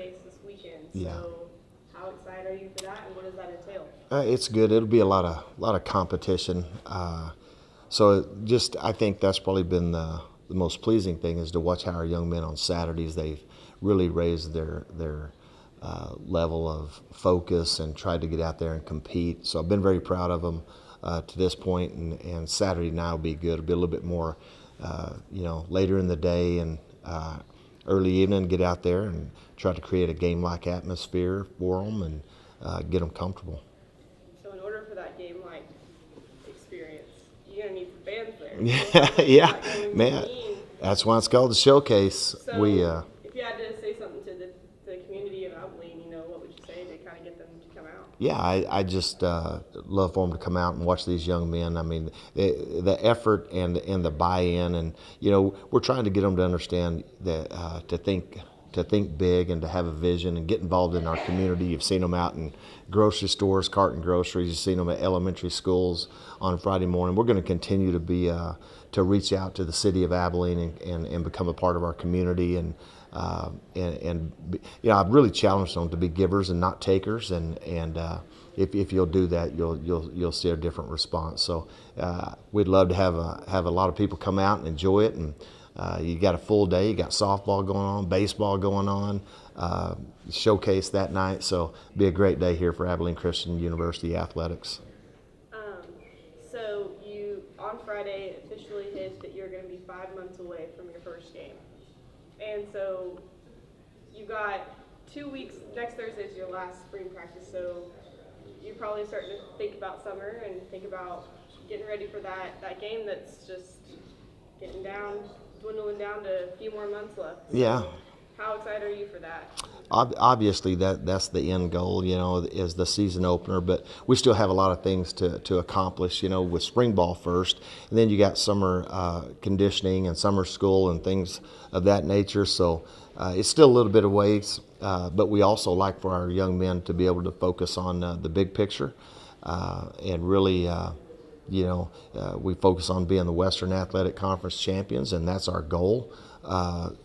showcase this weekend. Yeah. So how excited are you for that, and what does that entail? It's good. It'll be a lot of competition. So just I think that's probably been the most pleasing thing is to watch how our young men on Saturdays they've really raised their level of focus and tried to get out there and compete. So I've been very proud of them to this point, and Saturday night will be good. It'll be a little bit more, later in the day and early evening. Get out there and try to create a game-like atmosphere for them and get them comfortable. So in order for that game-like experience, you're gonna need some fans there. Yeah, So yeah, what's that going to man. mean? That's why it's called the showcase. So if you had to say something to the community of Abilene, what would you say to kind of get them to come out? Yeah, I just love for them to come out and watch these young men. I mean, the effort and the buy-in, and we're trying to get them to understand that to think big and to have a vision and get involved in our community. You've seen them out in grocery stores, carting groceries. You've seen them at elementary schools on Friday morning. We're going to continue to be to reach out to the city of Abilene and become a part of our community. And I've really challenged them to be givers and not takers. And if you'll do that, you'll see a different response. So we'd love to have a lot of people come out and enjoy it. And you got a full day. You got softball going on, baseball going on, showcase that night. So it'll be a great day here for Abilene Christian University athletics. So you on Friday officially hit that you're going to be 5 months away from your first game, and so you got 2 weeks. Next Thursday is your last spring practice, so you're probably starting to think about summer and think about getting ready for that game that's just dwindling down to a few more months left. So Yeah. how excited are you for that? Obviously, that's the end goal, is the season opener. But we still have a lot of things to accomplish, with spring ball first, and then you got summer conditioning and summer school and things of that nature. So it's still a little bit of ways, but we also like for our young men to be able to focus on the big picture and really. We focus on being the Western Athletic Conference champions, and that's our goal.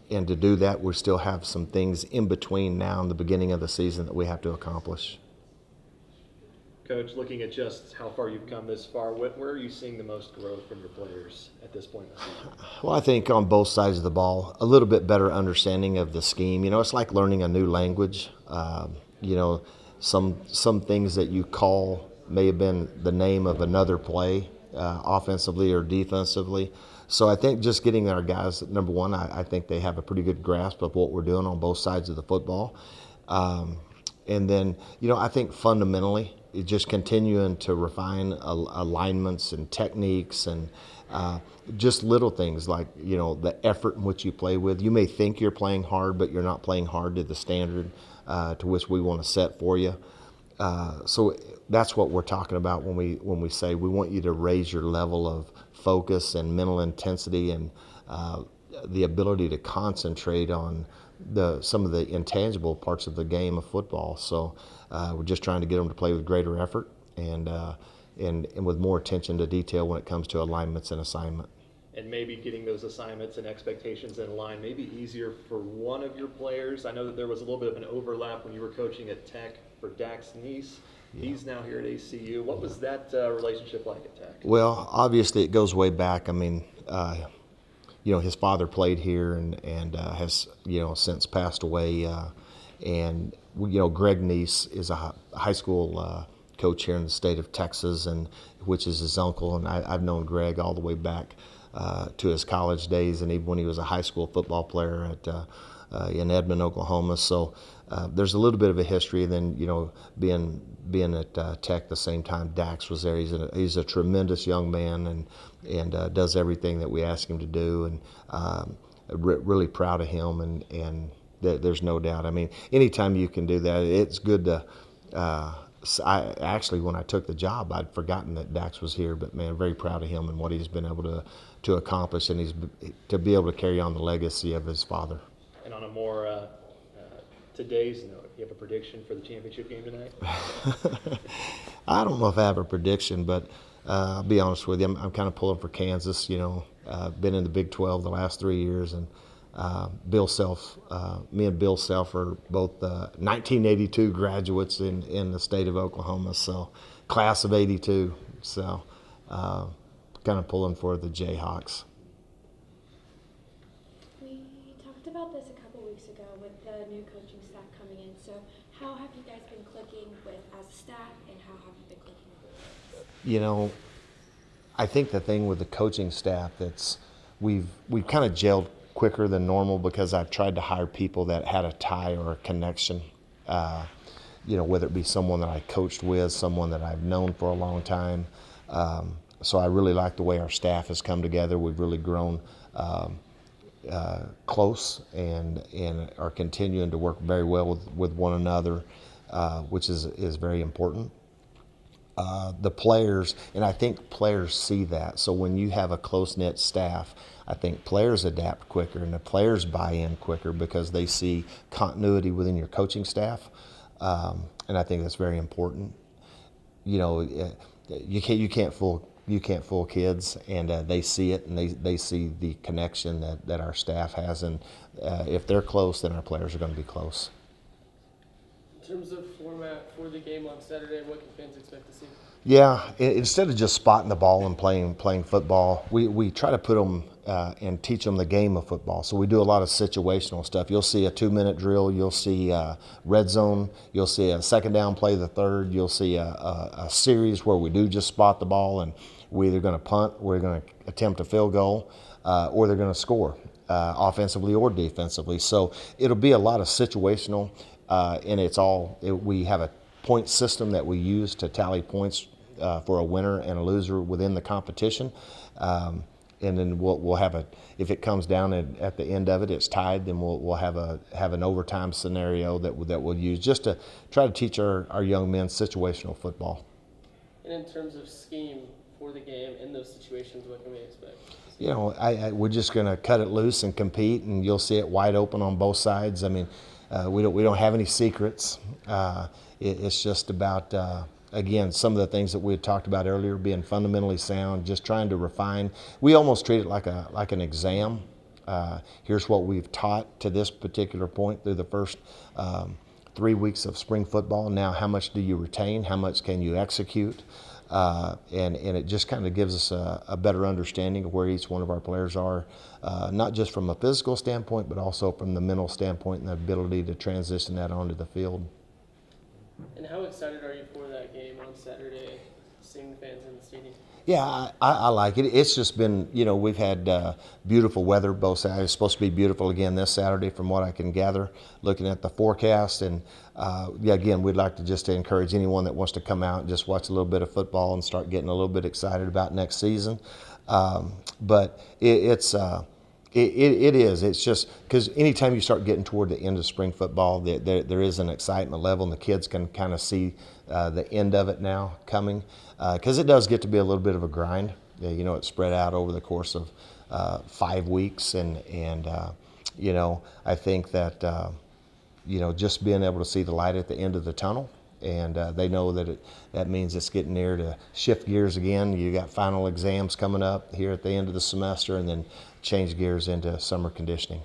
And to do that, we still have some things in between now and the beginning of the season that we have to accomplish. Coach, looking at just how far you've come this far, where are you seeing the most growth from your players at this point in the season? Well, I think on both sides of the ball, a little bit better understanding of the scheme. It's like learning a new language. Some things that you call may have been the name of another play, offensively or defensively. So I think just getting our guys, number one, I think they have a pretty good grasp of what we're doing on both sides of the football. And then, I think fundamentally, it's just continuing to refine alignments and techniques and just little things like, the effort in which you play with. You may think you're playing hard, but you're not playing hard to the standard to which we want to set for you. So that's what we're talking about when we say we want you to raise your level of focus and mental intensity and the ability to concentrate on some of the intangible parts of the game of football. So we're just trying to get them to play with greater effort and with more attention to detail when it comes to alignments and assignment. And maybe getting those assignments and expectations in line, maybe easier for one of your players. I know that there was a little bit of an overlap when you were coaching at Tech for Dak's niece. Yeah. He's now here at ACU. What was that relationship like at Tech? Well, obviously it goes way back. I mean, his father played here and has, since passed away. And Greg Neese is a high school coach here in the state of Texas, and which is his uncle. And I've known Greg all the way back to his college days, and even when he was a high school football player in Edmond, Oklahoma. So there's a little bit of a history. And then being at Tech the same time Dax was there. He's a tremendous young man and does everything that we ask him to do. And really proud of him. And there's no doubt. I mean, anytime you can do that, it's good to. When I took the job, I'd forgotten that Dax was here, but man, very proud of him and what he's been able to accomplish, and to be able to carry on the legacy of his father. And on a more today's note, you have a prediction for the championship game tonight? I don't know if I have a prediction, but I'll be honest with you, I'm kind of pulling for Kansas. Been in the Big 12 the last 3 years, and Me and Bill Self are both 1982 graduates in the state of Oklahoma, so class of '82. So kind of pulling for the Jayhawks. We talked about this a couple weeks ago with the new coaching staff coming in. So how have you guys been clicking with as a staff, and how have you been clicking with? You know, I think the thing with the coaching staff that's we've kind of gelled quicker than normal because I've tried to hire people that had a tie or a connection. Whether it be someone that I coached with, someone that I've known for a long time. So I really like the way our staff has come together. We've really grown close and are continuing to work very well with one another, which is very important. The players, and I think players see that. So when you have a close-knit staff, I think players adapt quicker and the players buy in quicker because they see continuity within your coaching staff, and I think that's very important. You can't fool kids, and they see it, and they see the connection that our staff has, and if they're close, then our players are going to be close. In terms of format for the game on Saturday, what can fans expect to see? Yeah, instead of just spotting the ball and playing football, we try to put them and teach them the game of football. So we do a lot of situational stuff. You'll see a 2-minute drill. You'll see red zone. You'll see a second down play, the third. You'll see a series where we do just spot the ball, and we're either going to punt, we're going to attempt a field goal, or they're going to score offensively or defensively. So it'll be a lot of situational, and we have a point system that we use to tally points for a winner and a loser within the competition, and then we'll have if it comes down at the end of it, it's tied, then we'll have an overtime scenario that we'll use just to try to teach our young men situational football. And in terms of scheme for the game in those situations, what can we expect? We're just going to cut it loose and compete, and you'll see it wide open on both sides. I mean, we don't have any secrets. It's just about again, some of the things that we had talked about earlier, being fundamentally sound, just trying to refine. We almost treat it like an exam. Here's what we've taught to this particular point through the first 3 weeks of spring football. Now, how much do you retain? How much can you execute? And it just kind of gives us a better understanding of where each one of our players are, not just from a physical standpoint, but also from the mental standpoint and the ability to transition that onto the field. And how excited are you for that game on Saturday, seeing the fans in the stadium? Yeah, I like it. It's just been, we've had beautiful weather both Saturdays. It's supposed to be beautiful again this Saturday from what I can gather, looking at the forecast. And, again, we'd like to just encourage anyone that wants to come out and just watch a little bit of football and start getting a little bit excited about next season. But it is. It's just because anytime you start getting toward the end of spring football, there is an excitement level, and the kids can kind of see the end of it now coming. Because it does get to be a little bit of a grind. It's spread out over the course of 5 weeks, and I think that just being able to see the light at the end of the tunnel, and they know that means it's getting near to shift gears again. You got final exams coming up here at the end of the semester, and then change gears into summer conditioning.